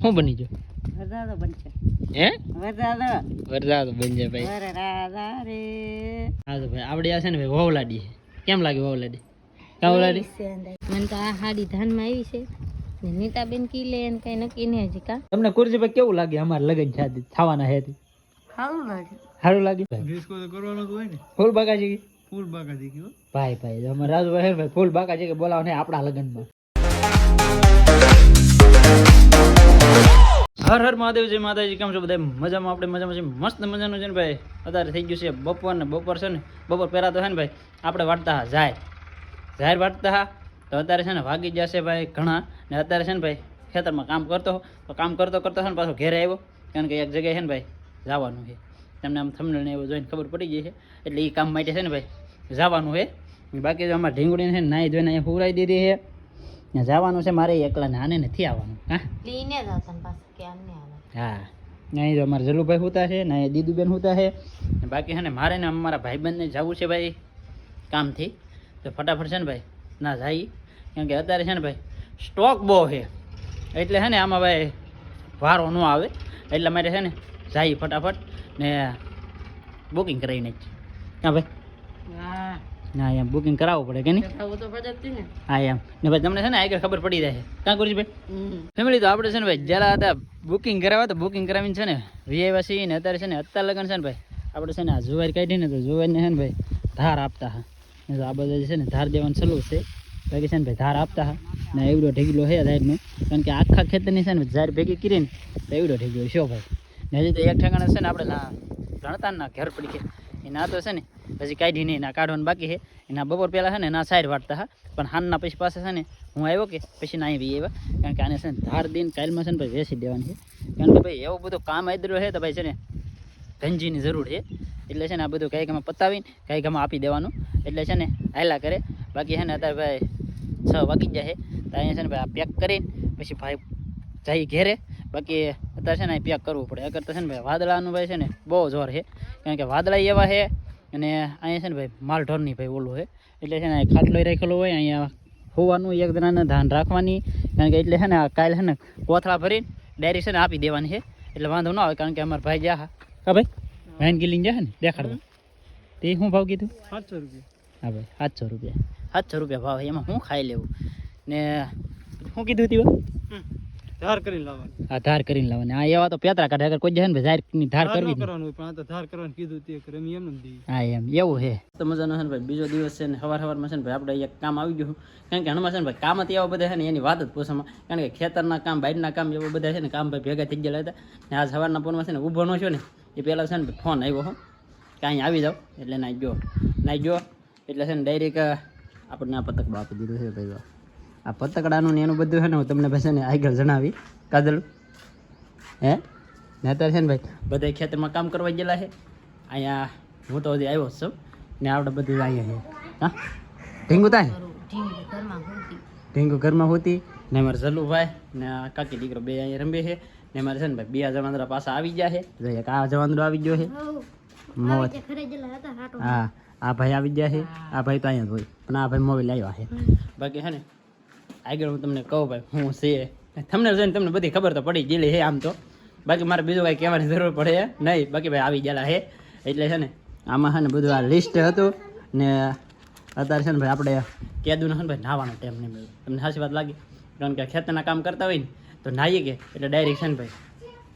શું બની ગયો? વરસાદ બનશે. હે વરસાદ વરસાદ બનશે ભાઈ. વરરાદા રે. હા તો ભાઈ આપણે આ છે ને ભાઈ વહુલાડી છે. કેમ લાગે વહુલાડી? કાં વહુલાડી? મને તો આ હાડી ધાનમાં આવી છે ને નીતાબેન કી લે એને કઈ નક્કી નહીં હજી કા. તમને કુરજી ભાઈ કેવું લાગે? અમારે લગન શાદી થવાના હે તે. સારું લાગે. સારું લાગે ડિસ્કો તો કરવાનો તો હોય ને. ફૂલ બાકાજી ફૂલ બાકાજી કયો ભાઈ ભાઈ અમારે રાજુભાઈ ભાઈ ફૂલ બાકાજી કે બોલાવો ને આપણા લગનમાં. હર હર મહાદેવ જય માતાજી. કેમ છો બધા? મજામાં? આપણે મજામાં છે. મસ્ત મજાનું છે ને ભાઈ. અત્યારે થઈ ગયું છે બપોર ને બપોર છે ને બપોર પહેલા તો છે ને ભાઈ આપણે વાટતા હા જાહેર વાટતા હા. તો અત્યારે છે ને વાગી જશે ભાઈ ઘણા. ને અત્યારે છે ને ભાઈ ખેતરમાં કામ કરતો તો કામ કરતો કરતો છે ને પાછો ઘેરે આવ્યો. કારણ કે એક જગ્યાએ છે ને ભાઈ જવાનું છે. તમને આમ થંબનેલ ને એવું જોઈને ખબર પડી ગઈ છે. એટલે એ કામ માટે છે ને ભાઈ જવાનું છે. બાકી તો અમારે ઢીંગડીને છે ને નાહી ધોઈને અહીંયા હુરાઈ દીધી છે. ને જવાનું છે મારે એકલાને, આને નથી આવવાનું. હા લીને જ આવતા ને પાછું કે આમને આવે. હા નહીં તો અમારે જલુભાઈ હોતા છે ને દીદુબેન હોતા છે. બાકી છે ને મારે ને અમારા ભાઈબંધને જવું છે ભાઈ કામથી. તો ફટાફટ છે ને ભાઈ ના જાય. કેમ કે અત્યારે છે ને ભાઈ સ્ટોક બહુ છે. એટલે છે ને આમાં ભાઈ વારો ન આવે. એટલા માટે છે ને જાય ફટાફટ ને બુકિંગ કરાવીને જ. હા ભાઈ હા ના એમ બુકિંગ કરાવવું પડે કે નહીં? થવું તો પડે જ ને. હા એમ ને ભાઈ તમને છે ને આગળ ખબર પડી જાય. કાં કરું ભાઈ ફેમિલી? તો આપણે છે ને ભાઈ જરા હતા બુકિંગ કરાવવા તો બુકિંગ કરાવીને છે ને વીઆઈવાસી ને અત્યારે છે ને અત્યારે લગન છે ને ભાઈ આપણે છે ને આ જુવાર કાઢીને તો જુવારને છે ને ભાઈ ધાર આપતા હા. તો આ બધા છે ને ધાર દેવાનું સલું છે. બાકી છે ને ભાઈ ધાર આપતા હા ને એવડો ઢેગલો છે ધારનો. કારણ કે આખા ખેતરની છે ને ધાર ભેગી કરીને તો એવડો ઢેગલો શો ભાઈ. ને હજી તો એક ઠેકાણે છે ને આપણે ના ગણતા ના ઘર પડી ગયા એના તો છે ને હજી કાઢી નહીં ના કાઢવાનું બાકી છે. એના બપોર પહેલાં છે ને ના સાઈડ વાટતા હા. પણ હાનના પછી પાસે છે ને હું આવ્યો કે પછી ના આવી આવ્યા. કારણ કે આને છે ને ધાર દઈને કાલમાં છે ને ભાઈ વેચી દેવાની છે. કારણ કે ભાઈ એવું બધું કામ આદરું છે તો ભાઈ છે ને ધનજીની જરૂર છે. એટલે છે ને આ બધું કાંઈક આમાં પતાવીને કાંઈક આમાં આપી દેવાનું. એટલે છે ને હાયલા કરે. બાકી છે ને અત્યારે ભાઈ 6 વાગી જાય તો અહીંયા છે ને ભાઈ આ પેક કરીને પછી ભાઈ જઈ ઘેરે. બાકી અત્યારે છે ને આ પેક કરવું પડે. અગર તો છે ને ભાઈ વાદળાનું ભાઈ છે ને બહુ જોર છે. કારણ કે વાદળા એવા છે અને અહીંયા છે ને ભાઈ માલ ઢોરની ભાઈ ઓલું છે. એટલે છે ને ખાટલો રાખેલો હોય અહીંયા હોવાનું એક જણાને ધ્યાન રાખવાની. કારણ કે એટલે છે ને કાલે છે ને કોથળા ભરીને ડાયરેક્ટ છે ને આપી દેવાની છે. એટલે વાંધો ન આવે. કારણ કે અમારા ભાઈ જા હા ભાઈ વાઈન ગીલીને જાય ને દેખાડવા. તે શું ભાવ કીધું? 700 રૂપિયા. હા ભાઈ 700 રૂપિયા. 700 રૂપિયા ભાવ. એમાં શું ખાઈ લેવું ને શું કીધું હતી? ધાર કરીને લાવવાની. હા ધાર કરીને લાવવાની. આ એવા તો પેતરા કાઢે. અગર કોઈ જાય ને જાહેરની ધાર કરવી જ કરવાનું પણ આ તો ધાર કરવાનું કીધું તે કરે એમ એમ દી. હા એમ એવું છે. તો મજાનો છે ને ભાઈ બીજો દિવસ છે ને સવારમાં છે ને ભાઈ આપણે એક કામ આવી ગયું. કારણ કે હનુમાન છે ને ભાઈ કામ જ એવા બધા છે ને એની વાત જ પૂછવામાં. કારણ કે ખેતરના કામ બહારના કામ એવા બધા છે ને કામ ભાઈ ભેગા થઈ ગયેલા હતા. ને આ સવારના પોરમાં છે ને ઊભો ન છો ને એ પહેલાં છે ને ફોન આવ્યો હો કે અહીં આવી જાઓ. એટલે નાઈ જો એટલે છે ને ડાયરેક્ટ આપણને આ પતકડો આપી દીધો છે ભાઈ. આ પતકડાનું ને એનું બધું છે ને હું તમને પછી ને આગળ જણાવી કાજલ હે ને અત્યારે છે ને ભાઈ બધા ખેતરમાં કામ કરવા ગયેલા છે. અહીંયા હું તો હજી આવ્યો જ છું ને આપણે બધું અહીંયા છે. હા ઢીંગુ થાય ઢીંગુ ઘરમાં હોતી ને મારે જલુભાઈ ને કાકી દીકરો બે અહીંયા રમે છે. ને મારે છે ને ભાઈ બે જવાંદરા પાછા આવી ગયા છે. એક આ જવાંદરો આવી ગયો છે મોજ. હા આ ભાઈ આવી ગયા છે. આ ભાઈ તો અહીંયા જ હોય પણ આ ભાઈ મોબાઈલ આવ્યા છે. બાકી છે ને આગળ હું તમને કહું ભાઈ હું છે તમને જોઈને તમને બધી ખબર તો પડી ગયેલી છે આમ તો. બાકી મારે બીજું કાંઈ કહેવાની જરૂર પડે નહીં. બાકી ભાઈ આવી ગયેલા છે. એટલે છે ને આમાં છે ને બધું આ લિસ્ટ હતું ને અત્યારે છે ને ભાઈ આપણે કેદુને છે ને ભાઈ નાહવાનો ટાઈમ નહીં મળ્યો. તમને સાચી વાત લાગી? કારણ કે ખેતરના કામ કરતા હોય ને તો નાહીએ કે એટલે ડાયરેક્ટ છે ને ભાઈ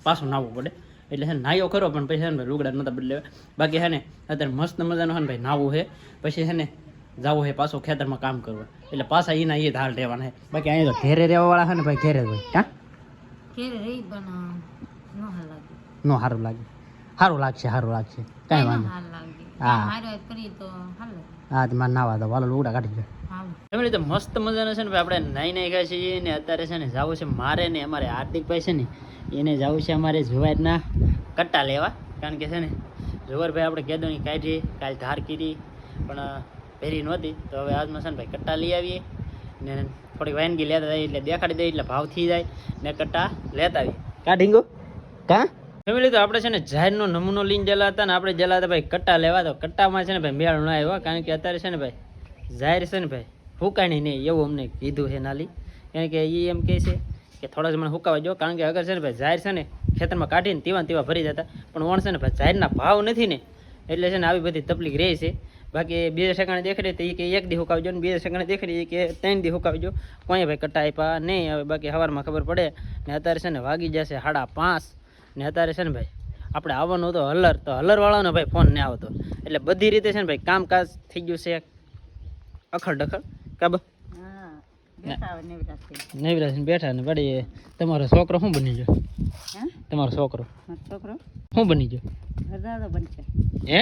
પાછું નાહવું પડે. એટલે છે ને નાહ્યો ખરો પણ પછી છે ને ભાઈ લુગડા નહોતા બદલેવા. બાકી છે ને અત્યારે મસ્ત મજાનું છે ને ભાઈ નાહવું છે. પછી છે ને જવું છે પાછું ખેતરમાં કામ કરવું. એટલે પાછા એના એ ધાર રહેવાના છે. બાકી અહીંયા તો ઘેરે રહેવાવાળા છે ને ભાઈ ઘેરે જ હોય. હા નો સારું લાગે. સારું લાગશે કાંઈ વાંધો. હા હા તો મારે નાવા દો વાલો લુગડા કાઢી દો. એમ રીતે મસ્ત મજાના છે ને ભાઈ આપણે નાઈ ખાઈ છીએ ને અત્યારે છે ને જવું છે મારે ને અમારે હાર્દિકભાઈ છે ને એને જવું છે અમારે જુવારના કટ્ટા લેવા. કારણ કે છે ને જુવારભાઈ આપણે કેદોની કાઢી કાલ ધાર કીધી પણ પહેરી નહોતી. તો હવે આજમાં છે ને ભાઈ કટ્ટા લઈ આવીએ ને થોડીક વાનગી લેતા જાય એટલે દેખાડી દઈએ એટલે ભાવ થઈ જાય ને કટ્ટા લેતા આવીએ. કા ઢીંગો કા ફેમિલી? તો આપણે છે ને જાહેરનો નમૂનો લઈને ગયેલા હતા ને આપણે ગયેલા હતા ભાઈ કટ્ટા લેવા. તો કટ્ટામાં છે ને ભાઈ મેળ ન આવ્યો. કારણ કે અત્યારે છે ને ભાઈ જાહેર છે ને ભાઈ ફૂકાણી નહીં એવું અમને કીધું છે નાલી. કારણ કે એ એમ કહે છે કે થોડા જ મને હુકાવા જો, કારણ કે અગર છે ને ભાઈ ઝાર છે ને ખેતરમાં કાઢીને તેવા ભરી જતા, પણ વણ છે ને ભાઈ ઝારના ભાવ નથી ને એટલે છે ને આવી બધી તકલીફ રહે છે. બાકી બીજા ઠેકાણે દેખાડી તો એ કે 1 દી હુકાવજો ને બીજા ઠેકાણે દેખાડી કે 3 દી હુકાવજો, કોઈ ભાઈ કટા આપ્યા નહીં. હવે બાકી સવારમાં ખબર પડે ને અત્યારે છે ને વાગી જશે 5:30 ને અત્યારે છે ને ભાઈ આપણે આવવાનું હતો હલર, તો હલરવાળાનો ભાઈ ફોન નહીં આવતો, એટલે બધી રીતે છે ને ભાઈ કામકાજ થઈ ગયું છે અખડ ડખડ. કાબ નવરાશ બેઠા ને વળી તમારો છોકરો શું બની ગયો? તમારો છોકરો શું બની ગયો? હે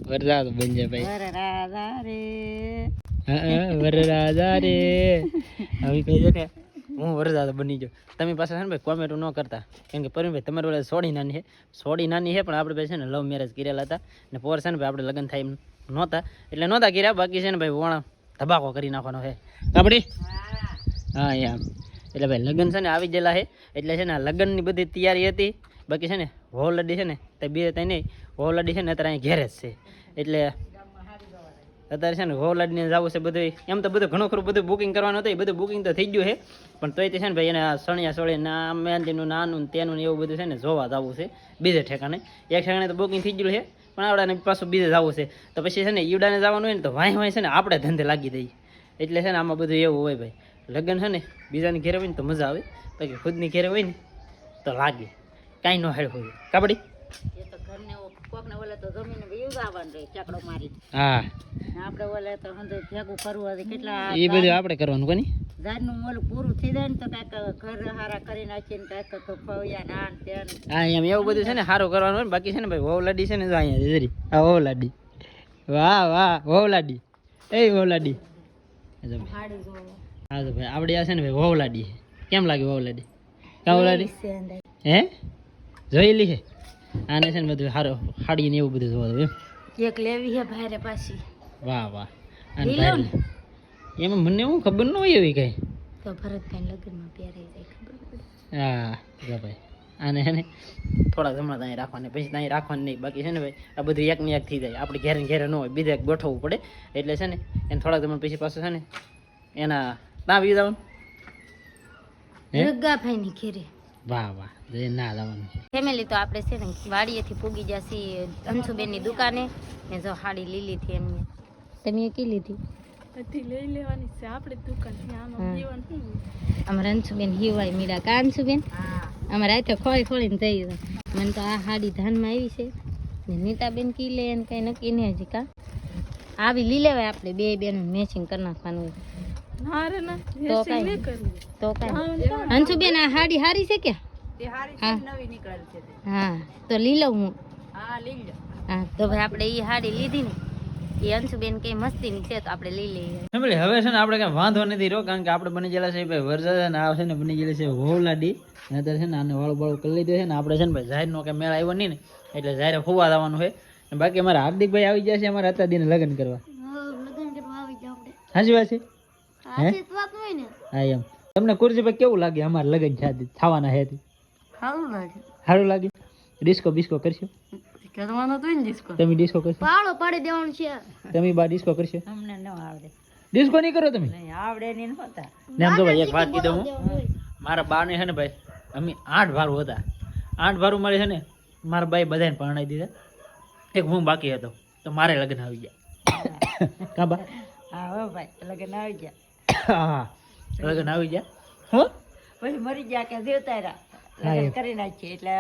વરદાદો બની જાય ભાઈ. વરરાજા રે હવે કહી દે ને હું વરદાદો બની ગયો. તમે પાછા છે ને ભાઈ કોમેન્ટ ન કરતા, કેમ કે પરવીનભાઈ તમારી વડે સોડી નાની છે, પણ આપણે ભાઈ છે ને લવ મેરેજ કરેલા હતા ને પોર છે ને ભાઈ આપણે લગ્ન થાય એમ નહોતા એટલે નહોતા કર્યા. બાકી છે ને ભાઈ વોણા ધબાકો કરી નાખવાનો છે કાપડી. હા એમ એટલે ભાઈ લગ્ન છે ને આવી ગયેલા છે, એટલે છે ને આ લગ્નની બધી તૈયારી હતી. બાકી છે ને વહુલડી છે ને તે બે ત્યાં નહીં, વહુલડી છે ને અત્યારે અહીં ઘેરે જ છે, એટલે અત્યારે છે ને વહુલાડીને જવું છે બધું. એમ તો બધું ઘણું ખરું બધું બુકિંગ કરવાનું હતું, એ બધું બુકિંગ તો થઈ ગયું છે, પણ તોય તે છે ને ભાઈ એને સણિયા સોળે ના મહેંદીનું નાનું તેનું ને એવું બધું છે ને જોવા જવું છે બીજે ઠેકાણે. એક ઠેકાણે તો બુકિંગ થઈ ગયું છે, પણ આવડાને પાછું બીજે જવું છે, તો પછી છે ને ઈવડાને જવાનું હોય ને તો વાંય છે ને આપણે ધંધે લાગી દઈએ. એટલે છે ને આમાં બધું એવું હોય ભાઈ, લગ્ન છે ને બીજાની ઘેરે હોય ને તો મજા આવે, બાકી ખુદની ઘેરે હોય ને તો લાગે કાંઈ ન હેડ હોય કાબડી. હા આપણે ઓલે તો ભેગું કરવું કેટલા એ બધું આપણે કરવાનું કોની નું ઓલું પૂરું થઈ જાય ને તો કાંઈક ઘર હારા કરી નાખીને કાંઈક ફળિયા નાન તેન. હા એમ એવું બધું છે ને સારું કરવાનું હોય ને. બાકી છે ને ભાઈ વહુલાડી છે ને જો અહીંયા જરી આ વહુલાડી, વાહ વાહ વહુલાડી, એ વહુલાડી. હા તો ભાઈ આપણે આ છે ને ભાઈ વહુલાડી કેમ લાગે વહુલાડી? કા વહુલાડી હે જોયેલી છે? આને છે ને બધું સારું હાડી ને એવું બધું જોવા દઉં એમ. એક લેવી છે ભારે પાછી. વાહ વાહ. અને ભાઈ એમાં મને હું ખબર ન હોય એવી કઈ તો ભરતભાઈ લગ્નમાં પહેરાઈ જાય ખબર પડે. હા જો ભાઈ આને છે ને થોડા હમણાં ત્યાં રાખવાની, પછી ત્યાં રાખવાની નહીં. બાકી છે ને ભાઈ આ બધું એક ને એક થઈ જાય, આપણે ઘેરે ઘેરે ન હોય, બીજે એક ગોઠવવું પડે. એટલે છે ને એને થોડાક હમણાં પછી પાછું છે ને એના ત્યાં બી જવાનું રગાભાઈની ઘેરે. વાહ વાહ ના જવાનું. ફેમિલી તો આપણે છે ને વાડીએથી પૂગી જશે અંશુબેનની દુકાને ને જો હાડી લીલી હતી એમને. તમે કી લીધી? લઈ લેવાની છે આપણે દુકાન. અમારે અંશુબેન હિવાય મીરા કા અંશુબેન? અમારે આ તો ખોઈ ખોળીને જઈ મને તો આ હાડી ધાનમાં આવી છે ને નીતાબેન કી લે ને કઈ નક્કી નહીં હજી. કા આવી લઈ લેવાય આપણે બે બેનું મેચિંગ કરી નાખવાનું. તો કઈ તો કઈ અંશુબેન આ હાડી હારી છે કે? હા તો લઈ લઉં હું. હા તો ભાઈ આપણે એ હાડી લીધી ને એ અંશુબેન કઈ મસ્તી ની છે તો આપણે લઈ લઈએ. ફેમિલી હવે છે ને આપણે કઈ વાંધો નથી રહ્યો, કારણ કે આપણે બની ગયેલા છે ભાઈ વરસાદ ને આ છે ને બની ગયેલી છે વહુલાડી. અત્યારે છે ને આને વાળું બાળું કરી લીધું છે ને આપણે છે ને ભાઈ જાહેરનો કઈ મેળ આવ્યો નહીં ને એટલે જાહેર ફુવા જવાનું છે. બાકી અમારા હાર્દિકભાઈ આવી જાય છે અમારે અત્યારે દિને લગ્ન કરવા. સાચી વાત છે હે? હા એમ તમને કુરજીભાઈ કેવું લાગે અમારે લગ્ન થવાના છે? સારું લાગે. ડિસ્કો બિસ્કો કરશો? તમે ડિસ્કો કરશો? પાડો પાડી દેવાનું છે. તમે બા ડિસ્કો કરશો? અમને ન આવડે. ડિસ્કો નહીં કરો તમે? આવડે નહીં હોતા. ને આમ તો ભાઈ એક વાત કીધું હું, મારા બા ને છે ને ભાઈ અમે 8 ભારું હતા. 8 ભારું મારે છે ને મારા બાઈ બધાને પરણાવી દીધા, એક હું બાકી હતો, તો મારે લગ્ન આવી ગયા. કા બા? હા હો ભાઈ લગ્ન આવી ગયા. હા લગ્ન આવી ગયા. હો પછી મરી ગયા કે જીવતા રહ્યા લગ્ન કરી નાખીએ એટલે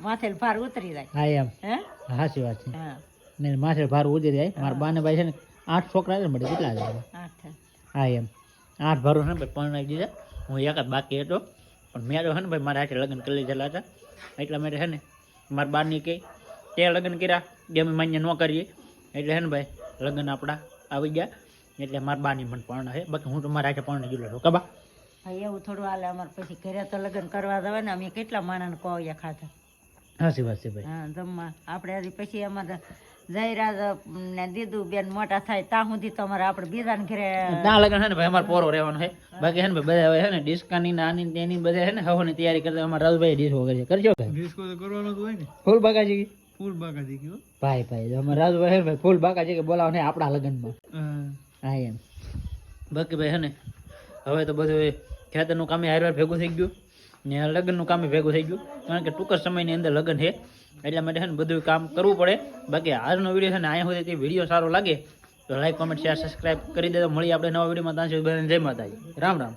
માથે ભાર ઉતરી જાય. હા એમ હે સાચી વાત છે. હા ને માથે ભાર ઉતરી જાય. મારા બા ને ભાઈ છે ને 8 છોકરા છે મળે કેટલા છે? 8. હા એમ 8 ભારું છે ને ભાઈ પરણાવી દીધા. હું એક જ બાકી હતો, પણ મેં તો છે ને ભાઈ મારા હાથે લગ્ન કરી લીધેલા હતા. એટલા માટે છે ને મારા બારની કહી તે લગ્ન કર્યા જે અમે માન્ય ન કરીએ, એટલે છે ને ભાઈ લગ્ન આપણા આવી ગયા. એટલે મારા બાની મને પરણા છે, બાકી હું તો મારા હાથે પરણી ગયેલો છું. કબા ભાઈ એવું થોડું હાલે અમારે પછી ઘરે તો લગ્ન કરવા જવાય ને. અમે કેટલા માણસને કોયા ખાધા. સાચી વાત છે ભાઈ. હા જમવા આપણે હજી પછી અમારે જયરાજ ને દીદુ બેન મોટા થાય ત્યાં સુધી તો અમારે આપણે બીજાને ઘરે ત્યાં લગ્ન છે ને ભાઈ અમારે પોરો રહેવાનો છે. બાકી છે ને ભાઈ બધા હવે છે ને ડિસ્કાની નાની તેની બધા છે ને હવાની તૈયારી કરતા અમારા રાજભાઈ ડિસ્કો કરશે. કરજો ભાઈ? ડિસ્કો તો કરવાનો જ હોય ને. ફૂલ બાકાજી ફૂલ બાકાજી કયો ભાઈ ભાઈ અમારા રાજભાઈ છે ભાઈ ફૂલ બાકાજી કે બોલાવો ને આપણા લગ્નમાં. હા એમ બાકી ભાઈ છે ને હવે તો બધું ખેતરનું કામે હારવાર ભેગું થઈ ગયું ને લગ્નનું કામે ભેગું થઈ ગયું, કારણ કે ટૂંક જ સમયની અંદર લગ્ન છે એટલા માટે છે ને બધું કામ કરવું પડે. બાકી આજનો વિડીયો છે ને અહીંયા સુધી વિડીયો સારો લાગે તો લાઈક કોમેન્ટ શેર સબસ્ક્રાઈબ કરી દેજો. મળી આપણે નવા વિડીયોમાં. ત્યાં સુધી બધાને જય માતાજી, રામ રામ.